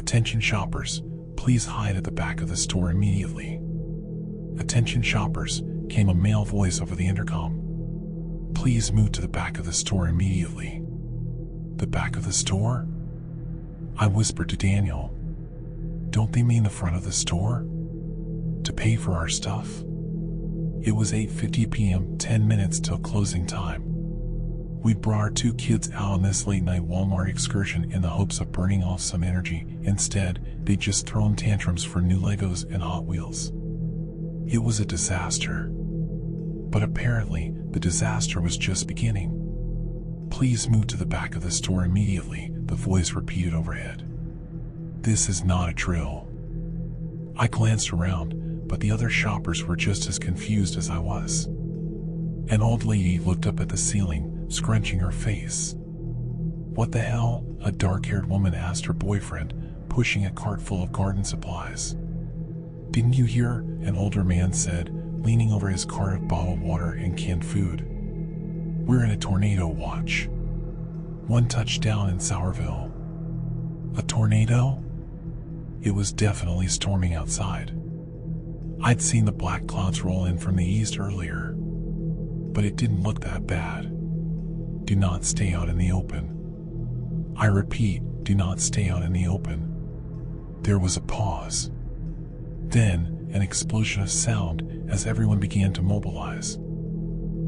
Attention shoppers, please hide at the back of the store immediately. Attention shoppers, came a male voice over the intercom. Please move to the back of the store immediately. The back of the store? I whispered to Daniel. Don't they mean the front of the store? To pay for our stuff? It was 8:50 p.m., 10 minutes till closing time. We brought our 2 kids out on this late-night Walmart excursion in the hopes of burning off some energy. Instead, they'd just thrown tantrums for new Legos and Hot Wheels. It was a disaster. But apparently, the disaster was just beginning. Please move to the back of the store immediately, the voice repeated overhead. This is not a drill. I glanced around, but the other shoppers were just as confused as I was. An old lady looked up at the ceiling, scrunching her face. What the hell? A dark-haired woman asked her boyfriend, pushing a cart full of garden supplies. Didn't you hear? An older man said, leaning over his cart of bottled water and canned food. We're in a tornado watch. 1 touchdown in Sourville. A tornado? It was definitely storming outside. I'd seen the black clouds roll in from the east earlier, but it didn't look that bad. Do not stay out in the open. I repeat, do not stay out in the open. There was a pause. Then, an explosion of sound as everyone began to mobilize.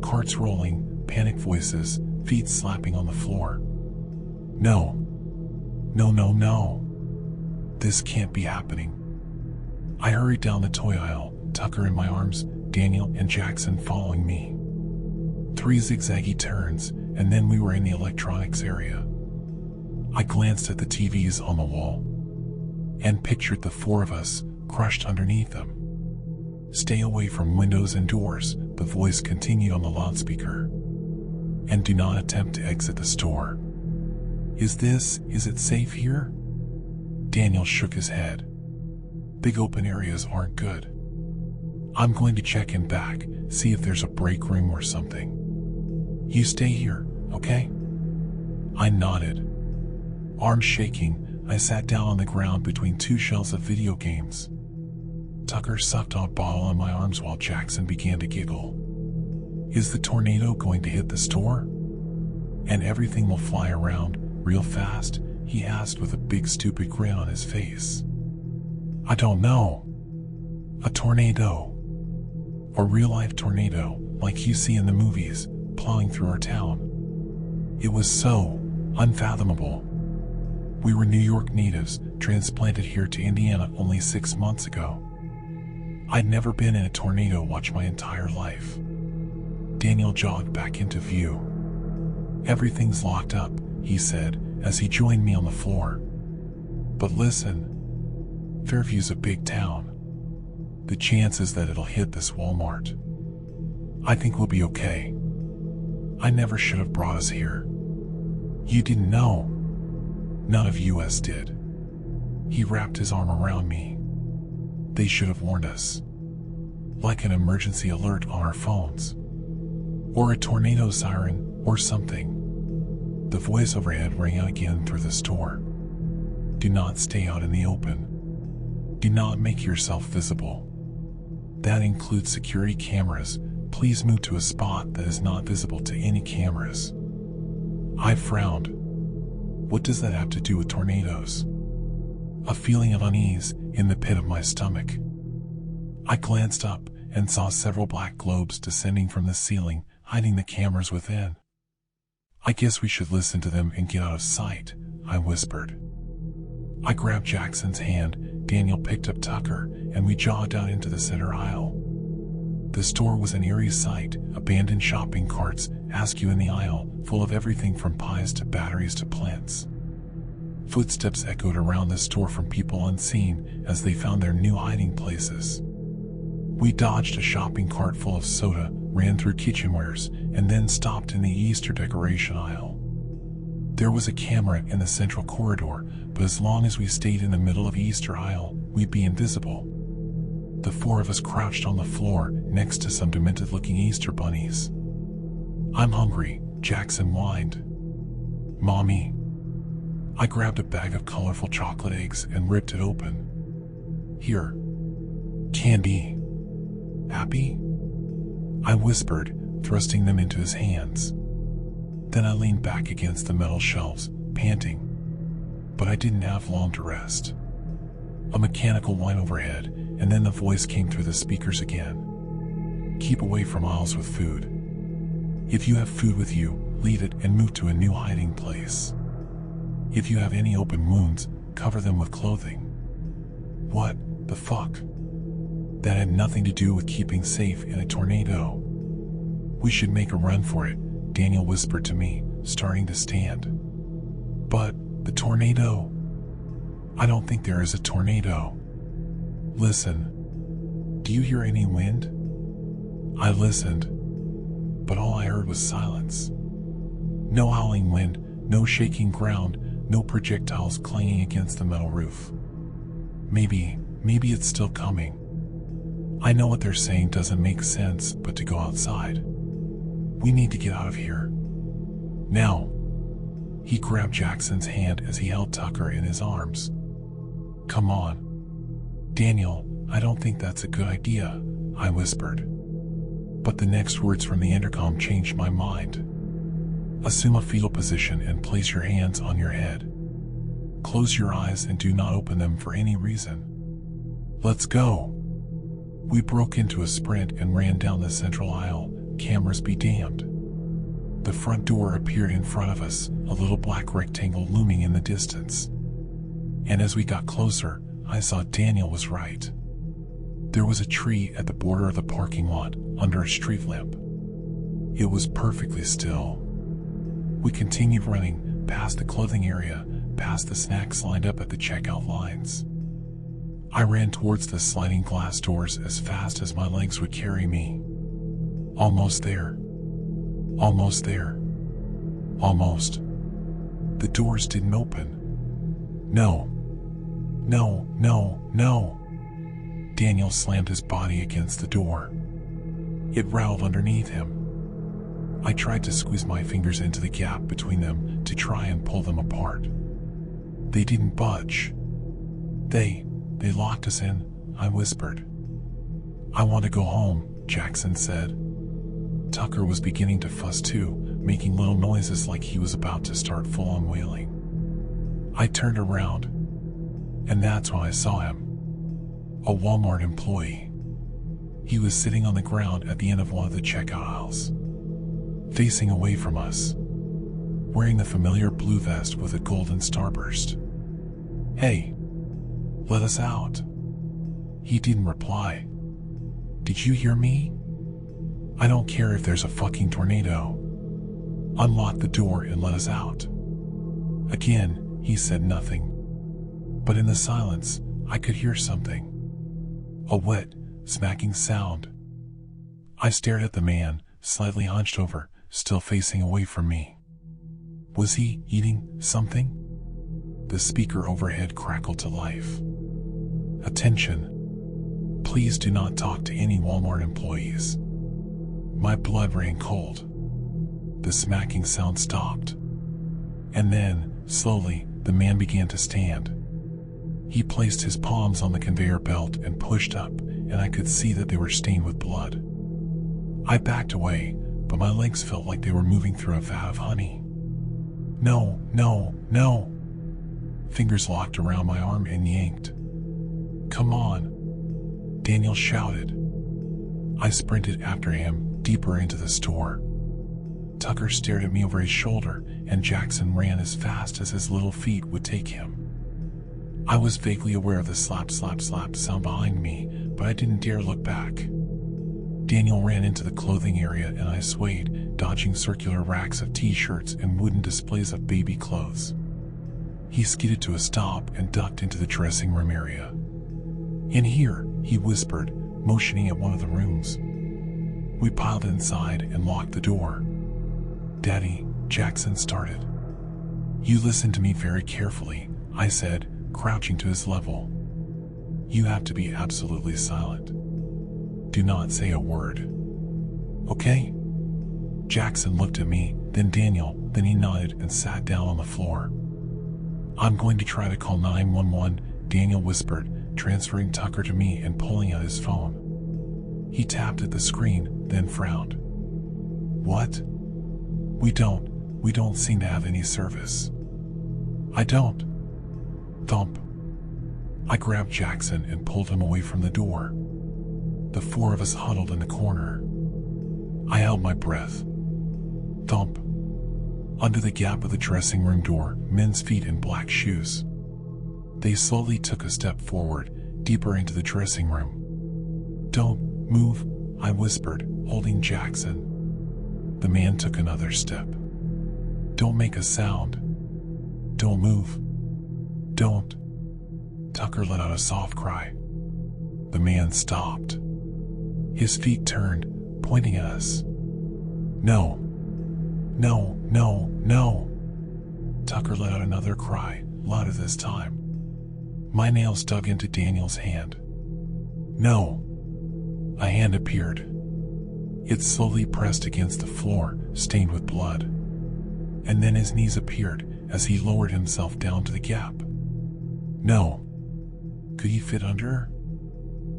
Carts rolling, panicked voices, feet slapping on the floor. No. No, no, no. This can't be happening. I hurried down the toy aisle, Tucker in my arms, Daniel and Jackson following me. 3 zigzaggy turns, and then we were in the electronics area. I glanced at the TVs on the wall and pictured the 4 of us crushed underneath them. Stay away from windows and doors, the voice continued on the loudspeaker. And do not attempt to exit the store. Is it safe here? Daniel shook his head. Big open areas aren't good. I'm going to check in back, see if there's a break room or something. You stay here, okay? I nodded. Arms shaking, I sat down on the ground between 2 shelves of video games. Tucker sucked on a bottle on my arms while Jackson began to giggle. Is the tornado going to hit the store? And everything will fly around real fast? He asked with a big stupid grin on his face. I don't know. A tornado. A real-life tornado, like you see in the movies, plowing through our town. It was so unfathomable. We were New York natives, transplanted here to Indiana only 6 months ago. I'd never been in a tornado watch my entire life. Daniel jogged back into view. Everything's locked up, he said, as he joined me on the floor. But listen, Fairview's a big town. The chances that it'll hit this Walmart. I think we'll be okay. I never should have brought us here. You didn't know. None of us did. He wrapped his arm around me. They should have warned us. Like an emergency alert on our phones. Or a tornado siren, or something. The voice overhead rang out again through the store. Do not stay out in the open. Do not make yourself visible. That includes security cameras. Please move to a spot that is not visible to any cameras. I frowned. What does that have to do with tornadoes? A feeling of unease in the pit of my stomach. I glanced up and saw several black globes descending from the ceiling, hiding the cameras within. I guess we should listen to them and get out of sight, I whispered. I grabbed Jackson's hand, Daniel picked up Tucker, and we jogged out into the center aisle. The store was an eerie sight, abandoned shopping carts, askew in the aisle, full of everything from pies to batteries to plants. Footsteps echoed around the store from people unseen as they found their new hiding places. We dodged a shopping cart full of soda, ran through kitchenwares, and then stopped in the Easter decoration aisle. There was a camera in the central corridor, but as long as we stayed in the middle of Easter aisle, we'd be invisible. The 4 of us crouched on the floor next to some demented-looking Easter bunnies. I'm hungry, Jackson whined. Mommy. I grabbed a bag of colorful chocolate eggs and ripped it open. "Here. Candy. Happy?" I whispered, thrusting them into his hands. Then I leaned back against the metal shelves, panting. But I didn't have long to rest. A mechanical whine overhead, and then the voice came through the speakers again. "Keep away from aisles with food. If you have food with you, leave it and move to a new hiding place. If you have any open wounds, cover them with clothing." What the fuck? That had nothing to do with keeping safe in a tornado. "We should make a run for it," Daniel whispered to me, starting to stand. "But the tornado?" "I don't think there is a tornado." "Listen. Do you hear any wind?" I listened, but all I heard was silence. No howling wind, no shaking ground, no projectiles clanging against the metal roof. Maybe it's still coming. I know what they're saying doesn't make sense, but to go outside. We need to get out of here. Now. He grabbed Jackson's hand as he held Tucker in his arms. "Come on." "Daniel, I don't think that's a good idea," I whispered. But the next words from the intercom changed my mind. "Assume a fetal position and place your hands on your head. Close your eyes and do not open them for any reason. Let's go." We broke into a sprint and ran down the central aisle, cameras be damned. The front door appeared in front of us, a little black rectangle looming in the distance. And as we got closer, I saw Daniel was right. There was a tree at the border of the parking lot, under a street lamp. It was perfectly still. We continued running, past the clothing area, past the snacks lined up at the checkout lines. I ran towards the sliding glass doors as fast as my legs would carry me. Almost there. Almost there. Almost. The doors didn't open. No. No, no, no. Daniel slammed his body against the door. It rattled underneath him. I tried to squeeze my fingers into the gap between them to try and pull them apart. They didn't budge. They locked us in, I whispered. "I want to go home," Jackson said. Tucker was beginning to fuss too, making little noises like he was about to start full-on wailing. I turned around, and that's when I saw him. A Walmart employee. He was sitting on the ground at the end of one of the checkout aisles, facing away from us, wearing the familiar blue vest with a golden starburst. "Hey, let us out." He didn't reply. "Did you hear me? I don't care if there's a fucking tornado. Unlock the door and let us out." Again, he said nothing. But in the silence, I could hear something. A wet, smacking sound. I stared at the man, slightly hunched over, still facing away from me. Was he eating something? The speaker overhead crackled to life. "Attention. Please do not talk to any Walmart employees." My blood ran cold. The smacking sound stopped. And then, slowly, the man began to stand. He placed his palms on the conveyor belt and pushed up, and I could see that they were stained with blood. I backed away, but my legs felt like they were moving through a vat of honey. "No, no, no." Fingers locked around my arm and yanked. "Come on," Daniel shouted. I sprinted after him, deeper into the store. Tucker stared at me over his shoulder, and Jackson ran as fast as his little feet would take him. I was vaguely aware of the slap, slap, slap sound behind me, but I didn't dare look back. Daniel ran into the clothing area and I swayed, dodging circular racks of t-shirts and wooden displays of baby clothes. He skidded to a stop and ducked into the dressing room area. "In here," he whispered, motioning at one of the rooms. We piled inside and locked the door. "Daddy," Jackson started. "You listen to me very carefully," I said, crouching to his level. "You have to be absolutely silent. Do not say a word. Okay?" Jackson looked at me, then Daniel, then he nodded and sat down on the floor. I'm going to try to call 911, Daniel whispered, transferring Tucker to me and pulling out his phone. He tapped at the screen, then frowned. What? We don't seem to have any service. I don't. Thump. I grabbed Jackson and pulled him away from the door. The four of us huddled in the corner. I held my breath. Thump. Under the gap of the dressing room door, men's feet in black shoes. They slowly took a step forward, deeper into the dressing room. Don't move, I whispered, holding Jackson. The man took another step. Don't make a sound. Don't move. Don't. Tucker let out a soft cry. The man stopped. His feet turned, pointing at us. No. No, no, no. Tucker let out another cry, louder this time. My nails dug into Daniel's hand. No. A hand appeared. It slowly pressed against the floor, stained with blood. And then his knees appeared as he lowered himself down to the gap. No. Could he fit under?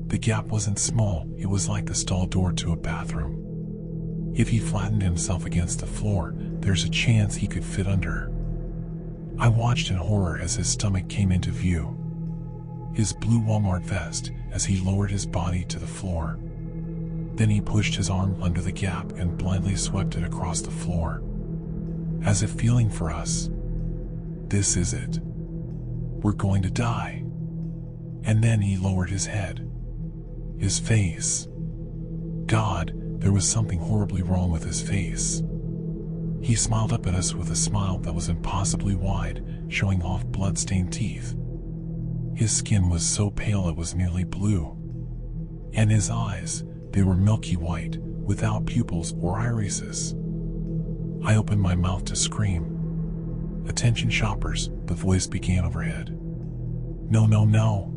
The gap wasn't small, it was like the stall door to a bathroom. If he flattened himself against the floor, there's a chance he could fit under. I watched in horror as his stomach came into view. His blue Walmart vest as he lowered his body to the floor. Then he pushed his arm under the gap and blindly swept it across the floor. As if feeling for us. This is it. We're going to die. And then he lowered his head. His face. God, there was something horribly wrong with his face. He smiled up at us with a smile that was impossibly wide, showing off blood-stained teeth. His skin was so pale it was nearly blue. And his eyes, they were milky white, without pupils or irises. I opened my mouth to scream. Attention shoppers, the voice began overhead. No, no, no.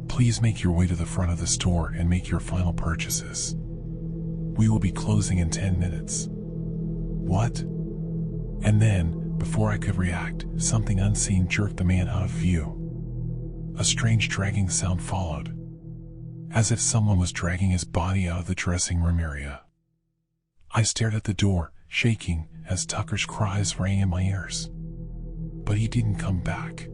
Please make your way to the front of the store and make your final purchases. We will be closing in 10 minutes. What? And then, before I could react, something unseen jerked the man out of view. A strange dragging sound followed, as if someone was dragging his body out of the dressing room area. I stared at the door, shaking, as Tucker's cries rang in my ears. But he didn't come back.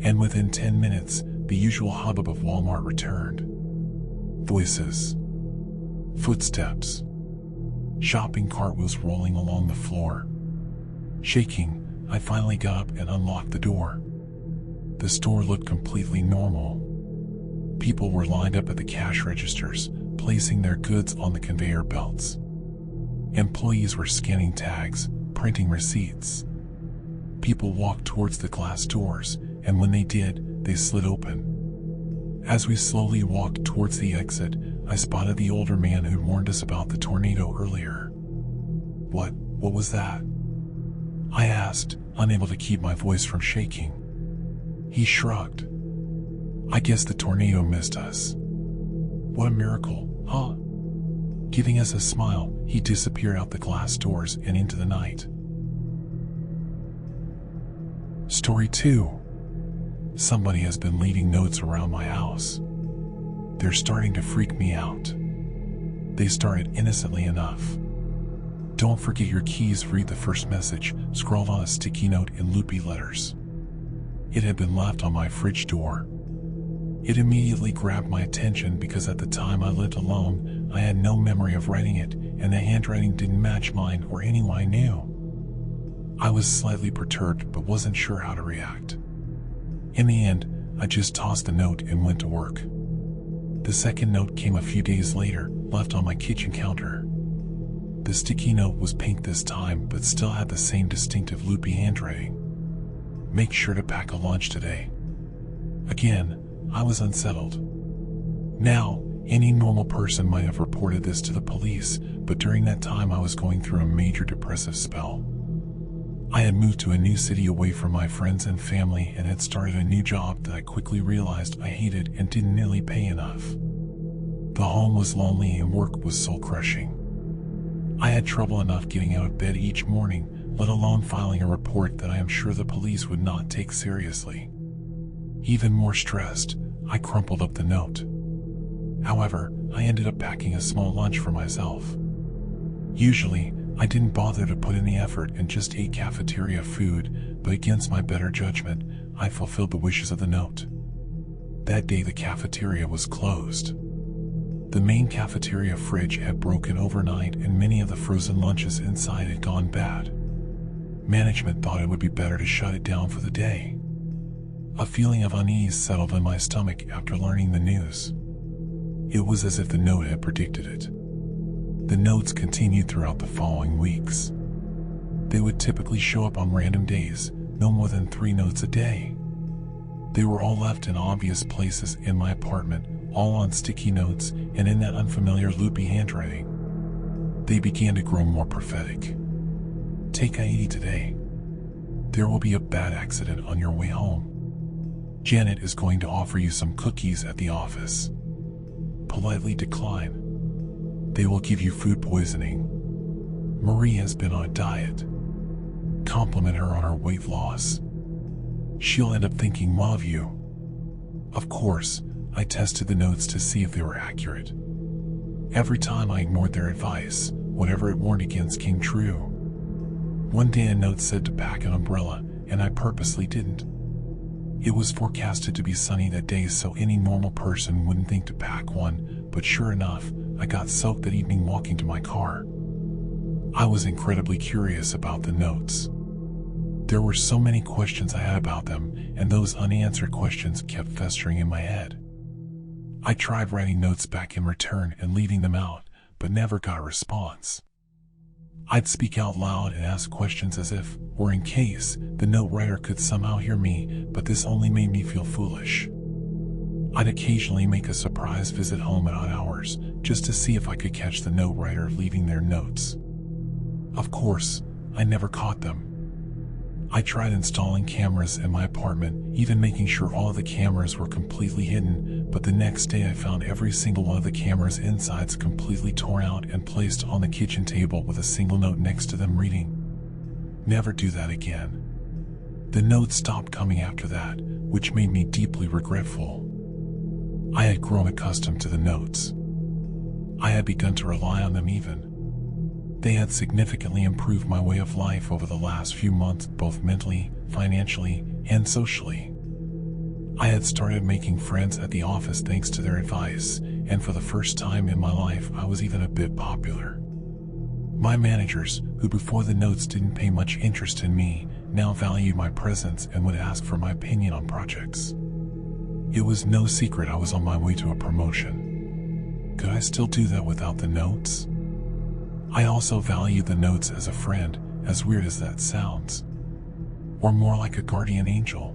And within 10 minutes, the usual hubbub of Walmart returned. Voices. Footsteps. Shopping cart was rolling along the floor. Shaking, I finally got up and unlocked the door. The store looked completely normal. People were lined up at the cash registers, placing their goods on the conveyor belts. Employees were scanning tags, printing receipts. People walked towards the glass doors, and when they did, they slid open. As we slowly walked towards the exit, I spotted the older man who warned us about the tornado earlier. What was that? I asked, unable to keep my voice from shaking. He shrugged. I guess the tornado missed us. What a miracle, huh? Giving us a smile, he disappeared out the glass doors and into the night. Story 2. Somebody has been leaving notes around my house. They're starting to freak me out. They started innocently enough. Don't forget your keys. Read the first message, scrawled on a sticky note in loopy letters. It had been left on my fridge door. It immediately grabbed my attention because at the time I lived alone, I had no memory of writing it, and the handwriting didn't match mine or anyone I knew. I was slightly perturbed but wasn't sure how to react. In the end, I just tossed the note and went to work. The second note came a few days later, left on my kitchen counter. The sticky note was pink this time, but still had the same distinctive loopy handwriting. Make sure to pack a lunch today. Again, I was unsettled. Now, any normal person might have reported this to the police, but during that time I was going through a major depressive spell. I had moved to a new city away from my friends and family and had started a new job that I quickly realized I hated and didn't nearly pay enough. The home was lonely and work was soul-crushing. I had trouble enough getting out of bed each morning, let alone filing a report that I am sure the police would not take seriously. Even more stressed, I crumpled up the note. However, I ended up packing a small lunch for myself. Usually, I didn't bother to put in the effort and just ate cafeteria food, but against my better judgment, I fulfilled the wishes of the note. That day the cafeteria was closed. The main cafeteria fridge had broken overnight and many of the frozen lunches inside had gone bad. Management thought it would be better to shut it down for the day. A feeling of unease settled in my stomach after learning the news. It was as if the note had predicted it. The notes continued throughout the following weeks. They would typically show up on random days, no more than 3 notes a day. They were all left in obvious places in my apartment, all on sticky notes and in that unfamiliar loopy handwriting. They began to grow more prophetic. Take I-80 today. There will be a bad accident on your way home. Janet is going to offer you some cookies at the office. Politely decline. They will give you food poisoning. Marie has been on a diet. Compliment her on her weight loss. She'll end up thinking more of you. Of course, I tested the notes to see if they were accurate. Every time I ignored their advice, whatever it warned against came true. One day a note said to pack an umbrella, and I purposely didn't. It was forecasted to be sunny that day, so any normal person wouldn't think to pack one, but sure enough, I got soaked that evening walking to my car. I was incredibly curious about the notes. There were so many questions I had about them, and those unanswered questions kept festering in my head. I tried writing notes back in return and leaving them out, but never got a response. I'd speak out loud and ask questions as if, or in case, the note writer could somehow hear me, but this only made me feel foolish. I'd occasionally make a surprise visit home at odd hours, just to see if I could catch the note writer leaving their notes. Of course, I never caught them. I tried installing cameras in my apartment, even making sure all of the cameras were completely hidden, but the next day I found every single one of the cameras' insides completely torn out and placed on the kitchen table with a single note next to them reading, "Never do that again." The notes stopped coming after that, which made me deeply regretful. I had grown accustomed to the notes. I had begun to rely on them even. They had significantly improved my way of life over the last few months, both mentally, financially, and socially. I had started making friends at the office thanks to their advice, and for the first time in my life I was even a bit popular. My managers, who before the notes didn't pay much interest in me, now valued my presence and would ask for my opinion on projects. It was no secret I was on my way to a promotion. Could I still do that without the notes? I also valued the notes as a friend, as weird as that sounds. Or more like a guardian angel.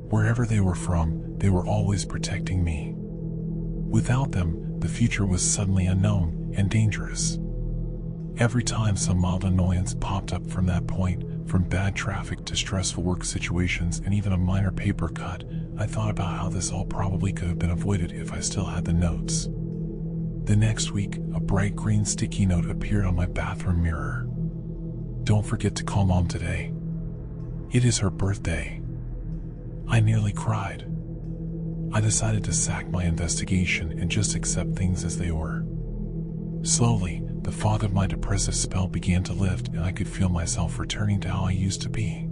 Wherever they were from, they were always protecting me. Without them, the future was suddenly unknown and dangerous. Every time some mild annoyance popped up from that point, from bad traffic to stressful work situations and even a minor paper cut, I thought about how this all probably could have been avoided if I still had the notes. The next week, a bright green sticky note appeared on my bathroom mirror. "Don't forget to call Mom today. It is her birthday." I nearly cried. I decided to sack my investigation and just accept things as they were. Slowly, the fog of my depressive spell began to lift and I could feel myself returning to how I used to be.